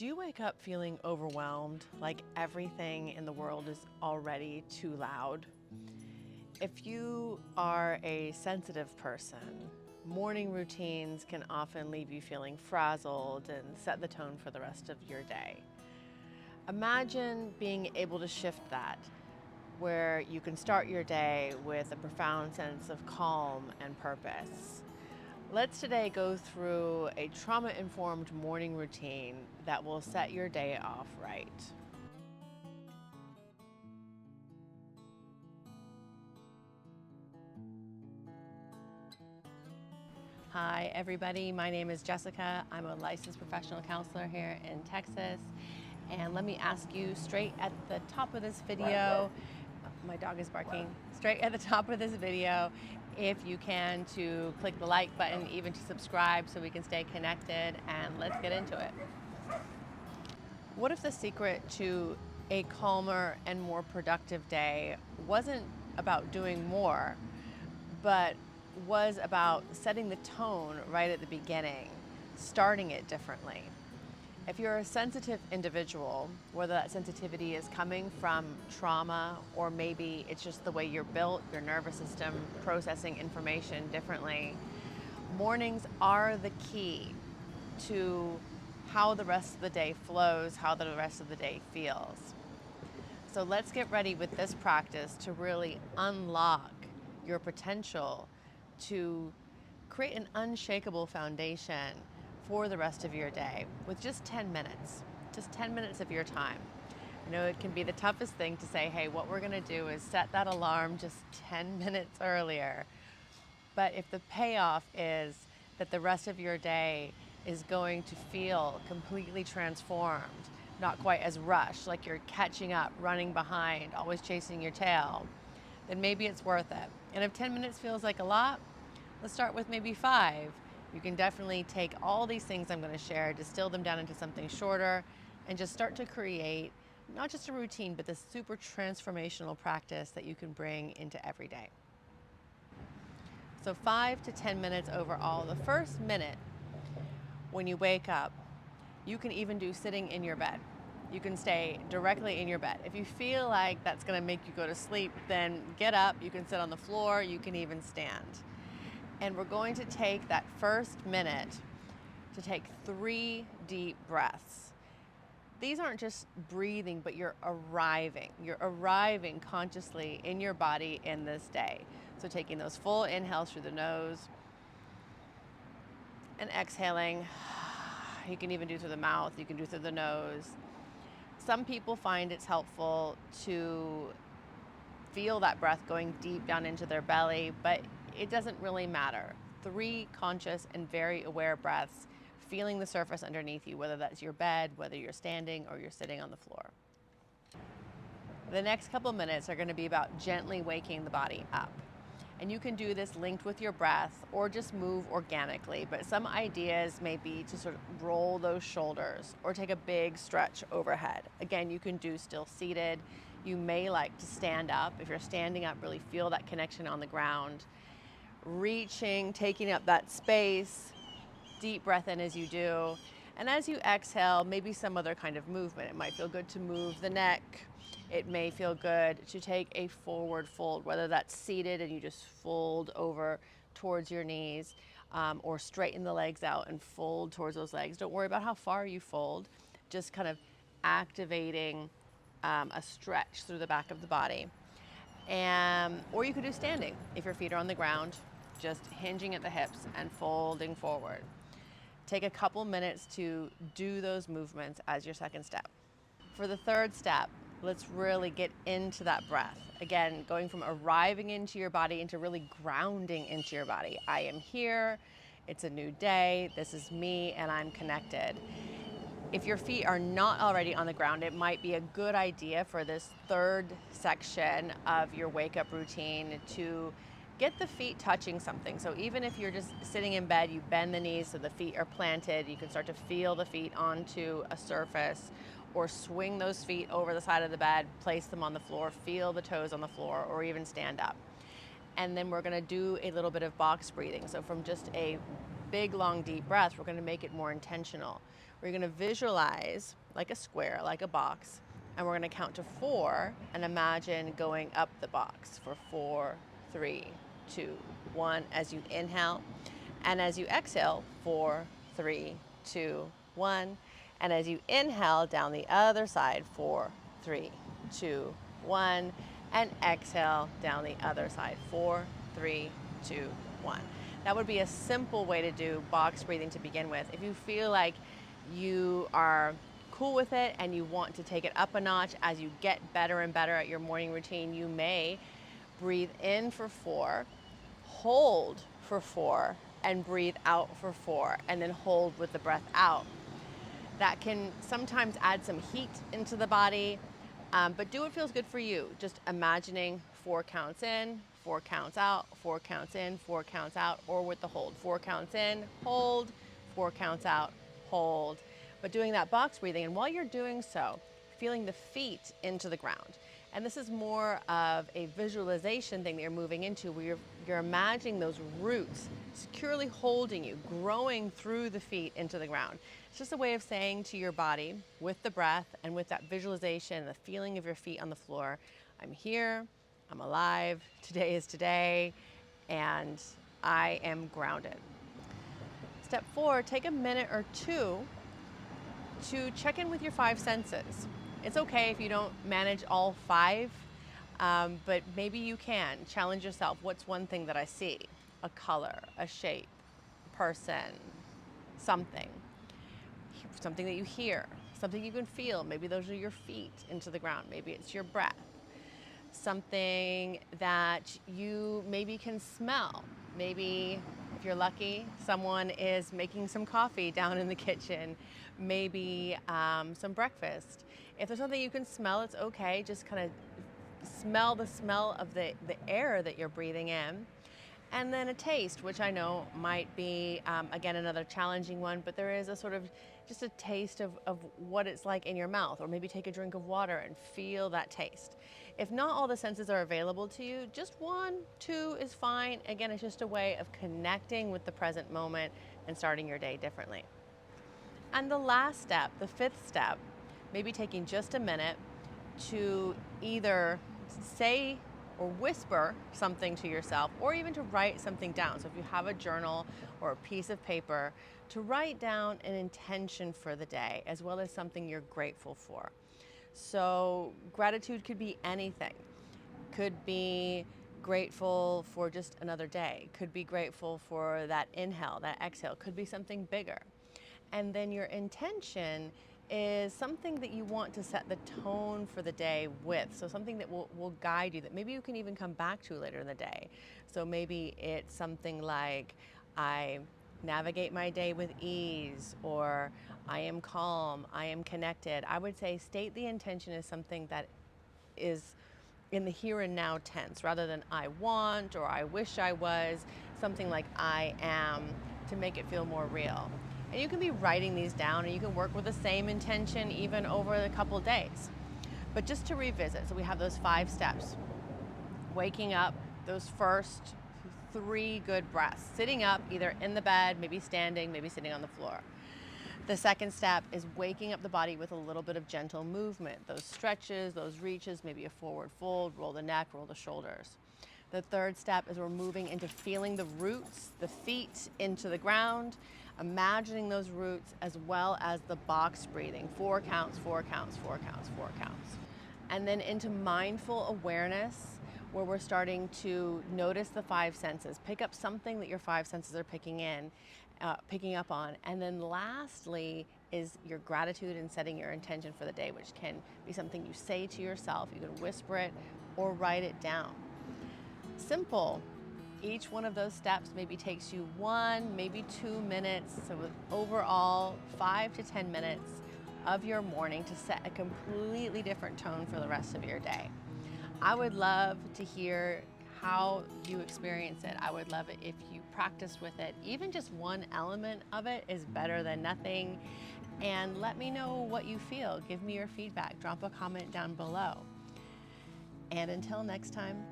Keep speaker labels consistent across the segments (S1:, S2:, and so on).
S1: Do you wake up feeling overwhelmed, like everything in the world is already too loud? If you are a sensitive person, morning routines can often leave you feeling frazzled and set the tone for the rest of your day. Imagine being able to shift that, where you can start your day with a profound sense of calm and purpose. Let's today go through a trauma-informed morning routine that will set your day off right. Hi everybody, my name is Jessica. I'm a licensed professional counselor here in Texas. And let me ask you straight at the top of this video, my dog is barking, straight at the top of this video, if you can, to click the like button, even to subscribe so we can stay connected, and let's get into it. What if the secret to a calmer and more productive day wasn't about doing more, but was about setting the tone right at the beginning, starting it differently? If you're a sensitive individual, whether that sensitivity is coming from trauma or maybe it's just the way you're built, your nervous system processing information differently, mornings are the key to how the rest of the day flows, how the rest of the day feels. So let's get ready with this practice to really unlock your potential to create an unshakable foundation for the rest of your day with just 10 minutes, just 10 minutes of your time. I know it can be the toughest thing to say, hey, what we're gonna do is set that alarm just 10 minutes earlier. But if the payoff is that the rest of your day is going to feel completely transformed, not quite as rushed, like you're catching up, running behind, always chasing your tail, then maybe it's worth it. And if 10 minutes feels like a lot, let's start with maybe 5. You can definitely take all these things I'm going to share, distill them down into something shorter, and just start to create not just a routine, but this super transformational practice that you can bring into every day. So 5 to 10 minutes overall. The first minute when you wake up, you can even do sitting in your bed. You can stay directly in your bed. If you feel like that's going to make you go to sleep, then get up. You can sit on the floor. You can even stand. And we're going to take that first minute to take 3 deep breaths. These aren't just breathing, but you're arriving. You're arriving consciously in your body in this day. So taking those full inhales through the nose and exhaling. You can even do through the mouth, you can do through the nose. Some people find it's helpful to feel that breath going deep down into their belly, but it doesn't really matter. 3 conscious and very aware breaths, feeling the surface underneath you, whether that's your bed, whether you're standing or you're sitting on the floor. The next couple minutes are going to be about gently waking the body up. And you can do this linked with your breath or just move organically, but some ideas may be to sort of roll those shoulders or take a big stretch overhead. Again, you can do still seated. You may like to stand up. If you're standing up, really feel that connection on the ground. Reaching, taking up that space, deep breath in as you do. And as you exhale, maybe some other kind of movement. It might feel good to move the neck. It may feel good to take a forward fold, whether that's seated and you just fold over towards your knees, or straighten the legs out and fold towards those legs. Don't worry about how far you fold, just kind of activating a stretch through the back of the body. Or you could do standing if your feet are on the ground, just hinging at the hips and folding forward. Take a couple minutes to do those movements as your second step. For the third step, let's really get into that breath. Again, going from arriving into your body into really grounding into your body. I am here, it's a new day, this is me, and I'm connected. If your feet are not already on the ground, it might be a good idea for this third section of your wake up routine to get the feet touching something. So even if you're just sitting in bed, you bend the knees so the feet are planted. You can start to feel the feet onto a surface, or swing those feet over the side of the bed, place them on the floor, feel the toes on the floor, or even stand up. And then we're gonna do a little bit of box breathing. So from just a big, long, deep breath, we're gonna make it more intentional. We're going to visualize like a square, like a box, and we're going to count to 4 and imagine going up the box for 4, 3, 2, 1 as you inhale. And as you exhale, 4, 3, 2, 1. And as you inhale down the other side, 4, 3, 2, 1. And exhale down the other side, 4, 3, 2, 1. That would be a simple way to do box breathing to begin with. If you feel like you are cool with it and you want to take it up a notch as you get better and better at your morning routine, you may breathe in for 4, hold for 4, and breathe out for 4, and then hold with the breath out. That can sometimes add some heat into the body, but do what feels good for you. Just imagining 4 counts in, 4 counts out, 4 counts in, 4 counts out, or with the hold. 4 counts in, hold, 4 counts out, hold. But doing that box breathing, and while you're doing so, feeling the feet into the ground. And this is more of a visualization thing that you're moving into, where you're imagining those roots securely holding you, growing through the feet into the ground. It's just a way of saying to your body, with the breath and with that visualization, the feeling of your feet on the floor, I'm here, I'm alive, today is today, and I am grounded. Step 4, take a minute or 2 to check in with your 5 senses. It's okay if you don't manage all 5, but maybe you can. Challenge yourself. What's one thing that I see? A color, a shape, a person, something that you hear, something you can feel. Maybe those are your feet into the ground. Maybe it's your breath. Something that you maybe can smell. Maybe, if you're lucky, someone is making some coffee down in the kitchen. Maybe some breakfast. If there's something you can smell, it's okay. Just kind of smell the smell of the air that you're breathing in. And then a taste, which I know might be, again, another challenging one, but there is a sort of just a taste of what it's like in your mouth, or maybe take a drink of water and feel that taste. If not all the senses are available to you, just 1, 2 is fine. Again, it's just a way of connecting with the present moment and starting your day differently. And the last step, the 5th step, maybe taking just a minute to either say or whisper something to yourself, or even to write something down. So if you have a journal or a piece of paper, to write down an intention for the day, as well as something you're grateful for. So gratitude could be anything. Could be grateful for just another day. Could be grateful for that inhale, that exhale. Could be something bigger. And then your intention is something that you want to set the tone for the day with. So something that will guide you, that maybe you can even come back to later in the day. So maybe it's something like, I navigate my day with ease, or I am calm, I am connected. I would say state the intention as something that is in the here and now tense, rather than I want or I wish I was, something like I am, to make it feel more real. And you can be writing these down, and you can work with the same intention even over a couple of days. But just to revisit, so we have those 5 steps. Waking up, those first 3 good breaths. Sitting up, either in the bed, maybe standing, maybe sitting on the floor. The second step is waking up the body with a little bit of gentle movement. Those stretches, those reaches, maybe a forward fold, roll the neck, roll the shoulders. The third step is we're moving into feeling the roots, the feet into the ground, imagining those roots, as well as the box breathing. 4 counts, 4 counts, 4 counts, 4 counts. And then into mindful awareness, where we're starting to notice the 5 senses. Pick up something that your 5 senses are picking up on. And then lastly is your gratitude and setting your intention for the day, which can be something you say to yourself. You can whisper it or write it down. Simple. Each one of those steps maybe takes you 1, maybe 2 minutes. So overall, 5 to 10 minutes of your morning to set a completely different tone for the rest of your day. I would love to hear how you experience it. I would love it if you practice with it. Even just one element of it is better than nothing. And let me know what you feel. Give me your feedback. Drop a comment down below. And until next time,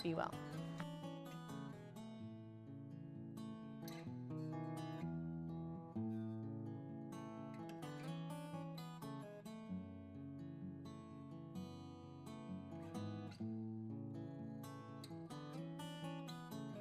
S1: be well.